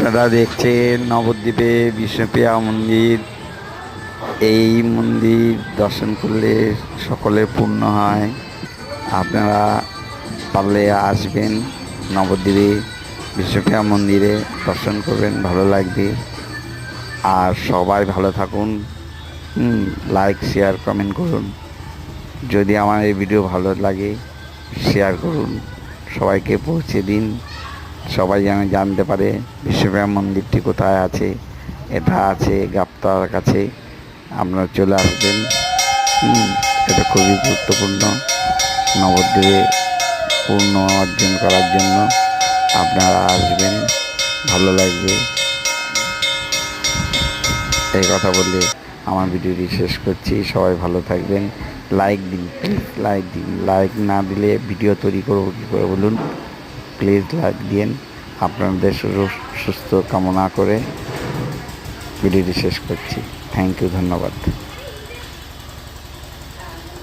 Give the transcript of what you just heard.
আপনারা দেখছেন নবদ্বীপে বিষ্ণুপ্রিয়া মন্দির। এই মন্দির দর্শন করলে সকলের পূর্ণ হয়। আপনারা পারলে আসবেন নবদ্বীপে বিষ্ণুপ্রিয়া মন্দিরে, দর্শন করবেন, ভালো লাগবে। আর সবাই ভালো থাকুন। লাইক শেয়ার কমেন্ট করুন। যদি আমার এই ভিডিও ভালো লাগে শেয়ার করুন, সবাইকে পৌঁছে দিন, সবাই যেন জানতে পারে বিষ্ণুপ্রিয়া মন্দিরটি কোথায় আছে। এটা আছে গাবতলার কাছে। আপনারা চলে আসবেন। এটা খুবই গুরুত্বপূর্ণ নবদ্বীপে পূর্ণ অর্জন করার জন্য। আপনারা আসবেন, ভালো লাগবে। এই কথা বলে আমার ভিডিওটি শেষ করছি। সবাই ভালো থাকবেন। লাইক দিন, প্লিজ লাইক দিন। লাইক না দিলে ভিডিও তৈরি করবো কী করে বলুন? প্লিজ লাইক দিন। আপনাদের সুস্থ কামনা করে ভিডিওটি শেষ করছি। থ্যাংক ইউ, ধন্যবাদ।